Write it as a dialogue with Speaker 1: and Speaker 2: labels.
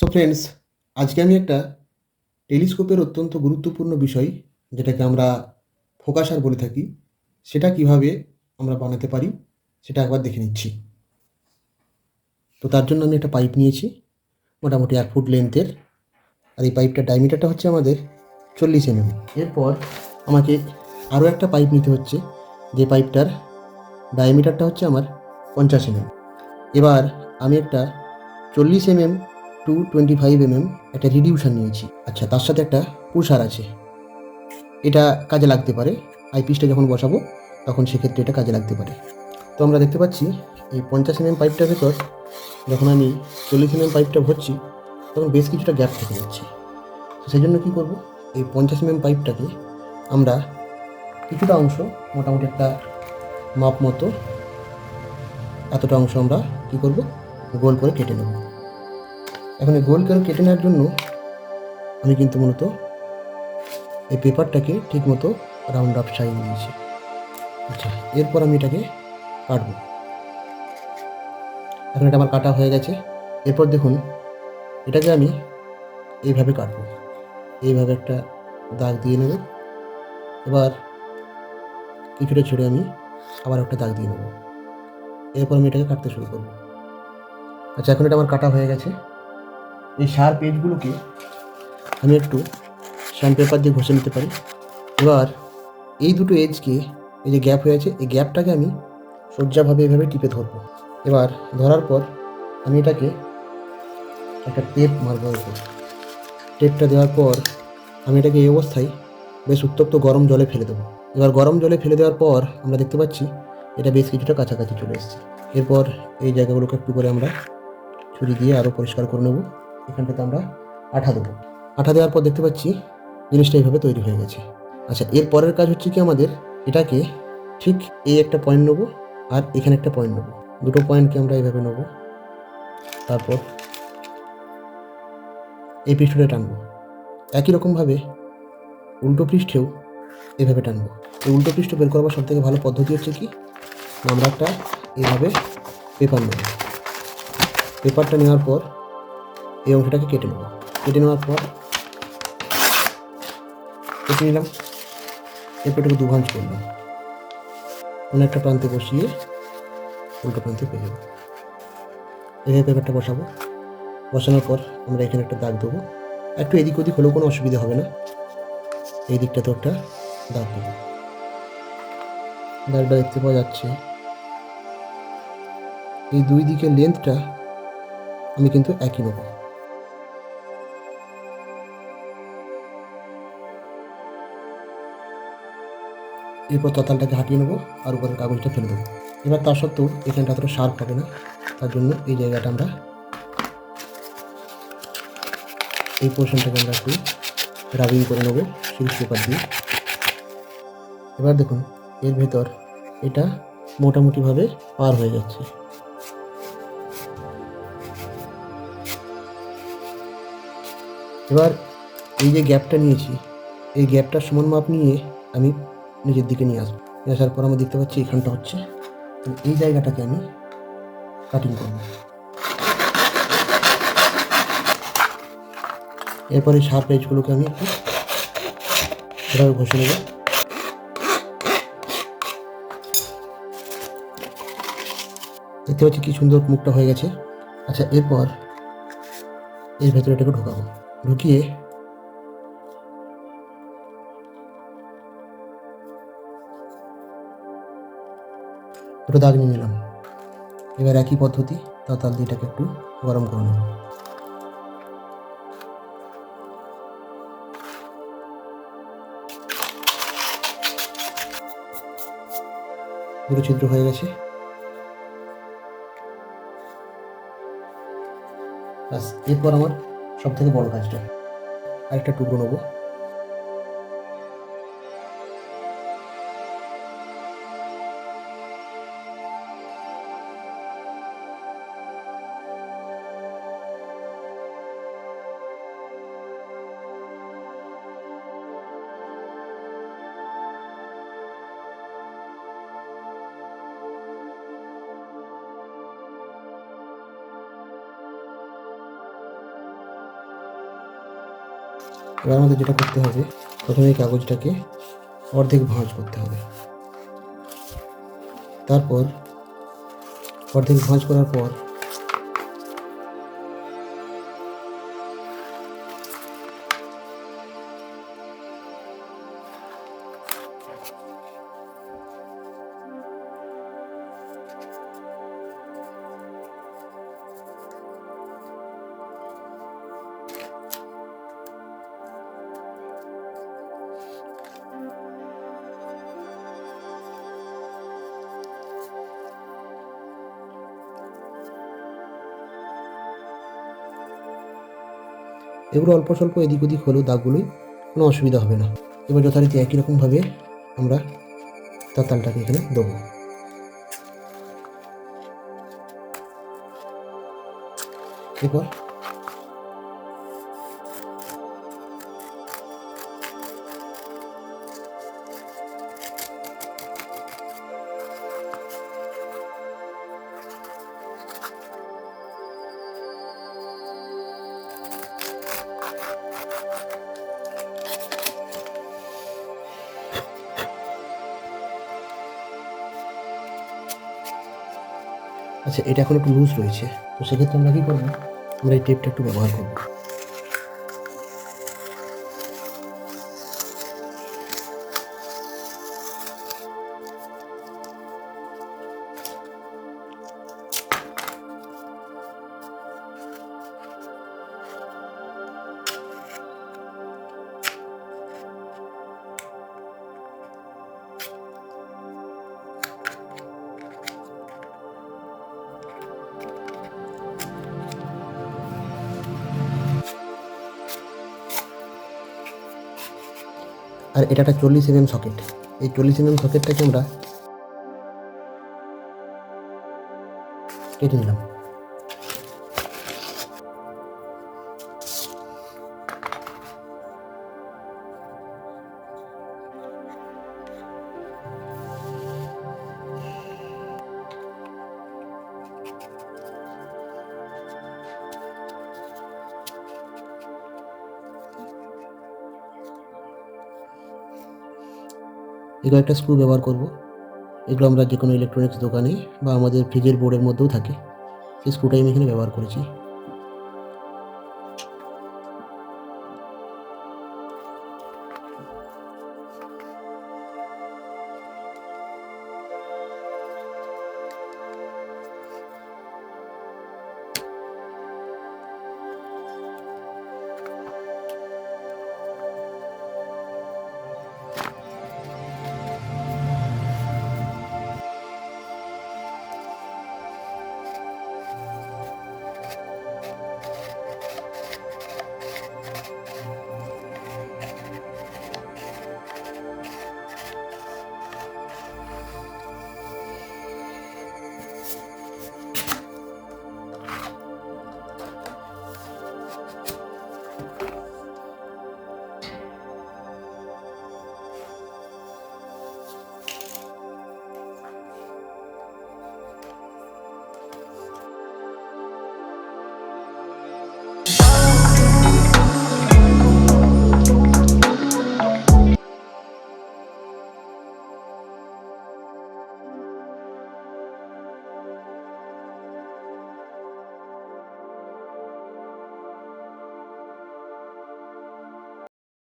Speaker 1: So friends, আজকে আমি একটা টেলিস্কোপের অত্যন্ত গুরুত্বপূর্ণ বিষয়, যেটাকে আমরা ফোকাসার বলে থাকি, সেটা কিভাবে আমরা বানাতে পারি সেটা একবার দেখে নিচ্ছি। তো তার জন্য আমি একটা পাইপ নিয়েছি মোটামুটি 1 ফুট লেন্থের, আর এই পাইপটার ডায়ামিটারটা হচ্ছে আমাদের 40 mm। এরপর আমাকে আরও একটা পাইপ নিতে হচ্ছে, যে পাইপটার ডায়ামিটারটা হচ্ছে আমার 50 mm। এবার আমি একটা 40 mm টু 25 mm একটা রিডিউসার নিয়েছি। আচ্ছা, তার সাথে একটা পুষার আছে, এটা কাজে লাগতে পারে। আইপিসটা যখন বসাবো তখন সেক্ষেত্রে এটা কাজে লাগতে পারে। তো আমরা দেখতে পাচ্ছি এই 50 mm পাইপটার ভেতর যখন আমি 40 mm পাইপটা ভরছি তখন বেশ কিছুটা গ্যাপ থেকে যাচ্ছে। তো সেই জন্য কী করবো, এই 50 mm পাইপটাকে আমরা কিছুটা অংশ, মোটামুটি একটা মাপ মতো এতটা অংশ আমরা কী করব, গোল করে কেটে নেব। এখন এই গোল করে কেটে নেওয়ার জন্য আমি কিন্তু মূলত এই পেপারটাকে ঠিকমতো রাউন্ড আপ সাইজ দিয়েছি। আচ্ছা, এরপর আমি এটাকে কাটবো। এখন এটা আমার কাটা হয়ে গেছে। এরপর দেখুন, এটাকে আমি এইভাবে কাটবো, এইভাবে একটা দাগ দিয়ে নেব। এবার কিছুটা ছেড়ে আমি আবার একটা দাগ দিয়ে নেব। এরপর আমি এটাকে কাটতে শুরু করব। আচ্ছা, এখন এটা আমার কাটা হয়ে গেছে। এই শার্প এজগুলোকে আমি একটু স্যান্ড পেপার দিয়ে ঘষে নিতে পারি। এবার এই দুটো এজকে, এই যে গ্যাপ হয়ে আছে, এই গ্যাপটাকে আমি সোজাভাবে এভাবে টিপে ধরবো। এবার ধরার পর আমি এটাকে একটা টেপ মারবো উপর। টেপটা দেওয়ার পর আমি এটাকে এই অবস্থায় বেশ উত্তপ্ত গরম জলে ফেলে দেবো। এবার গরম জলে ফেলে দেওয়ার পর আমরা দেখতে পাচ্ছি এটা বেশ কিছুটা কাছাকাছি চলে এসেছে। এরপর এই জায়গাগুলোকে একটু করে আমরা ছুরি দিয়ে আরও পরিষ্কার করে নেব। এখানটাতে আমরা আঠা দেবো। আঠা দেওয়ার পর দেখতে পাচ্ছি জিনিসটা এইভাবে তৈরি হয়ে গেছে। আচ্ছা, এর পরের কাজ হচ্ছে কি, আমাদের এটাকে ঠিক এই একটা পয়েন্ট নেবো আর এখানে একটা পয়েন্ট নেবো। দুটো পয়েন্টকে আমরা এইভাবে নেবো। তারপর এই পৃষ্ঠটা টানবো। একই রকমভাবে উল্টো পৃষ্ঠেও এভাবে টানবো। এই উল্টো পৃষ্ঠ বের করবার সবথেকে ভালো পদ্ধতি হচ্ছে কি, আমরা একটা এইভাবে পেপার নেব। পেপারটা নেওয়ার পর এই অংশটাকে কেটে নেব। কেটে নেওয়ার পর কেটে নিলাম। এরপর এটাকে দুভাঁজ করলাম, অন্য একটা প্রান্তে বসিয়ে উল্টো প্রান্তে পেয়ে যাবো। এইভাবে পেপারটা বসাবো। বসানোর পর আমরা এখানে একটা দাগ দেবো। একটু এদিক ওদিক হলেও কোনো অসুবিধা হবে না। এই দিকটাতেও একটা দাগ দেবো। দাগটা দেখতে পাওয়া যাচ্ছে। এই দুই দিকের লেন্থটা আমি কিন্তু একই নেব। এরপর ততালটাকে হাঁটিয়ে নেবো আর উপরের কাগজটা ফেলে দেবো। এবার তার সত্ত্বেও এখানটা অতটা শার্প হবে না, তার জন্য এই জায়গাটা আমরা, এই পোর্শনটাকে আমরা একটু রাবিং করে নেবো সিরিজ পেপার দিয়ে। এবার দেখুন, এর ভেতর এটা মোটামুটিভাবে পার হয়ে যাচ্ছে। এবার এই যে গ্যাপটা নিয়েছি, এই গ্যাপটার সমান মাপ নিয়ে আমি নিজের দিকে নিয়ে আসবো। নিয়ে আসার পর আমি দেখতে পাচ্ছি এখানটা হচ্ছে, তো এই জায়গাটাকে আমি কাটিং করব। এরপর এই শার্প এজগুলোকে আমি একটু এভাবে ঘষে নেব। দেখতে পাচ্ছি কি সুন্দর মুখটা হয়ে গেছে। আচ্ছা, এরপর এর ভেতরে এটাকে ঢোকাবো। ঢুকিয়ে দুটো দাগ নিয়ে নিলাম। এবার একই পদ্ধতি, তাতাল দিয়ে এটাকে একটু গরম করে নেব। দুটো ছিদ্র হয়ে গেছে। ব্যাস, এরপর আমার সব থেকে বড় কাজটা, আরেকটা টুকরো নেবো। এবার আমাদের যেটা করতে হবে, প্রথমে এই কাগজটাকে অর্ধেক ভাঁজ করতে হবে। তারপর অর্ধেক ভাঁজ করার পর এগুলো অল্প স্বল্প এদিক ওদিক হলেও দাগগুলোই কোনো অসুবিধা হবে না। এবার যথারীতি একই রকমভাবে আমরা তার তালটাকে এখানে দেবো। এরপর আচ্ছা, এটা এখন একটু লুজ রয়েছে, তো সেক্ষেত্রে আমরা কী করবো, আমরা এই টেপটা একটু ব্যবহার করবো। আর এটা একটা 40 mm সকেট। এই 40 mm সকেটটাকে আমরা কেটে নিলাম। এগুলো একটা স্ক্রু ব্যবহার করব। এগুলো আমরা যে কোনো ইলেকট্রনিক্স দোকানে বা আমাদের ফ্রিজের বোর্ডের মধ্যেও থাকে, সেই স্ক্রুটাই আমি এখানে ব্যবহার করেছি।